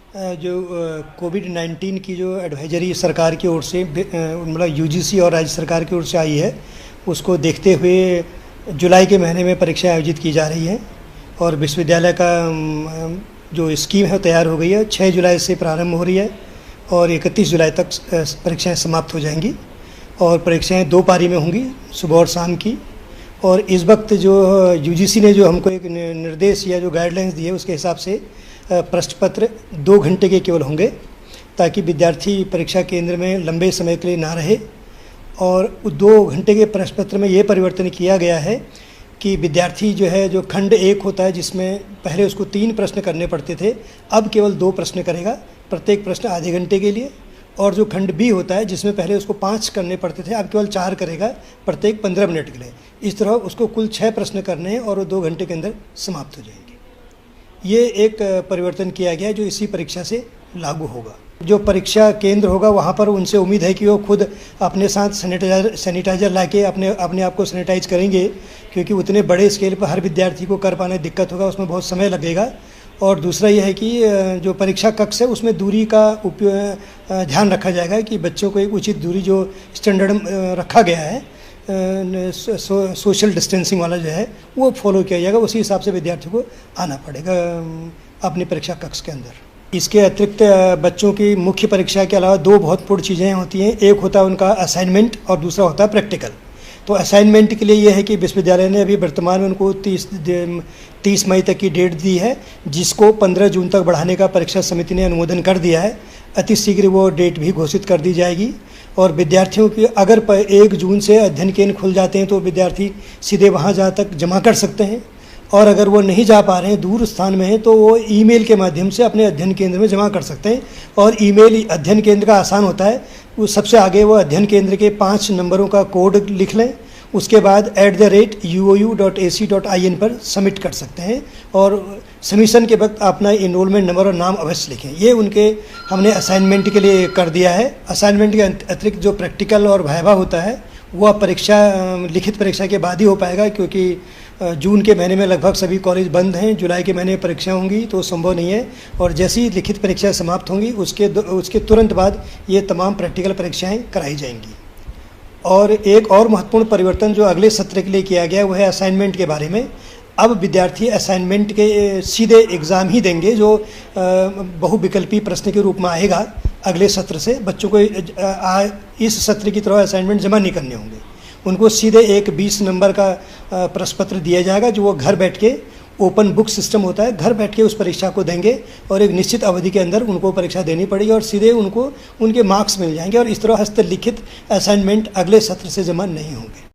जो कोविड-19 की जो एडवाइजरी सरकार की ओर से मतलब यूजीसी और राज्य सरकार की ओर से आई है, उसको देखते हुए जुलाई के महीने में परीक्षा आयोजित की जा रही है और विश्वविद्यालय का जो स्कीम है तैयार हो गई है। 6 जुलाई से प्रारंभ हो रही है और 31 जुलाई तक परीक्षाएं समाप्त हो जाएंगी और परीक्षाएं 2 पारी में होंगी, सुबह और शाम की। और इस वक्त जो यूजीसी ने जो हमको एक निर्देश या जो गाइडलाइंस दी है, उसके हिसाब से प्रश्न पत्र 2 घंटे के केवल होंगे, ताकि विद्यार्थी परीक्षा केंद्र में लंबे समय के लिए ना रहे। और 2 घंटे के प्रश्न पत्र में ये परिवर्तन किया गया है कि विद्यार्थी जो है, जो खंड 1 होता है जिसमें पहले उसको 3 प्रश्न करने पड़ते थे, अब केवल 2 प्रश्न करेगा, प्रत्येक प्रश्न आधे घंटे के लिए। और जो खंड बी होता है जिसमें पहले उसको 5 करने पड़ते थे, अब केवल 4 करेगा, प्रत्येक 15 मिनट के लिए। इस तरह उसको कुल 6 प्रश्न करने हैं और वो 2 घंटे के अंदर समाप्त हो जाएंगे। ये एक परिवर्तन किया गया जो इसी परीक्षा से लागू होगा। जो परीक्षा केंद्र होगा वहाँ पर उनसे उम्मीद है कि वो खुद अपने साथ सैनिटाइज़र लाके अपने आप को सैनिटाइज करेंगे, क्योंकि उतने बड़े स्केल पर हर विद्यार्थी को कर पाने दिक्कत होगा, उसमें बहुत समय लगेगा। और दूसरा यह है कि जो परीक्षा कक्ष है उसमें दूरी का ध्यान रखा जाएगा कि बच्चों को एक उचित दूरी जो स्टैंडर्ड रखा गया है, सोशल डिस्टेंसिंग वाला जो है वो फॉलो किया जाएगा। उसी हिसाब से विद्यार्थियों को आना पड़ेगा अपनी परीक्षा कक्ष के अंदर। इसके अतिरिक्त बच्चों की मुख्य परीक्षा के अलावा 2 महत्वपूर्ण चीज़ें होती हैं। एक होता है उनका असाइनमेंट और दूसरा होता है प्रैक्टिकल। तो असाइनमेंट के लिए ये है कि विश्वविद्यालय ने अभी वर्तमान में उनको 30 मई तक की डेट दी है, जिसको 15 जून तक बढ़ाने का परीक्षा समिति ने अनुमोदन कर दिया है। अति शीघ्र वो डेट भी घोषित कर दी जाएगी। और विद्यार्थियों की अगर 1 जून से अध्ययन केंद्र खुल जाते हैं तो विद्यार्थी सीधे वहाँ जा तक जमा कर सकते हैं, और अगर वो नहीं जा पा रहे हैं, दूर स्थान में हैं, तो वो ईमेल के माध्यम से अपने अध्ययन केंद्र में जमा कर सकते हैं। और ईमेल अध्ययन केंद्र का आसान होता है, वो सबसे आगे वो अध्ययन केंद्र के 5 नंबरों का कोड लिख लें, उसके बाद @uou.ac.in पर सबमिट कर सकते हैं और सबमिशन के वक्त अपना इनरोलमेंट नंबर और नाम अवश्य लिखें। ये उनके हमने असाइनमेंट के लिए कर दिया है। असाइनमेंट के अतिरिक्त जो प्रैक्टिकल और वाइवा होता है वह परीक्षा लिखित परीक्षा के बाद ही हो पाएगा, क्योंकि जून के महीने में लगभग सभी कॉलेज बंद हैं। जुलाई के महीने में परीक्षा होंगी तो संभव नहीं है, और जैसी ही लिखित परीक्षा समाप्त होंगी उसके तुरंत बाद ये तमाम प्रैक्टिकल परीक्षाएं कराई जाएंगी। और एक और महत्वपूर्ण परिवर्तन जो अगले सत्र के लिए किया गया वो है असाइनमेंट के बारे में। अब विद्यार्थी असाइनमेंट के सीधे एग्ज़ाम ही देंगे, जो बहुविकल्पी प्रश्न के रूप में आएगा। अगले सत्र से बच्चों को इस सत्र की तरह असाइनमेंट जमा नहीं करने होंगे, उनको सीधे एक 20 नंबर का प्रश्न पत्र दिया जाएगा, जो वो घर बैठ के, ओपन बुक सिस्टम होता है, घर बैठ के उस परीक्षा को देंगे और एक निश्चित अवधि के अंदर उनको परीक्षा देनी पड़ेगी और सीधे उनको उनके मार्क्स मिल जाएंगे। और इस तरह हस्तलिखित असाइनमेंट अगले सत्र से जमा नहीं होंगे।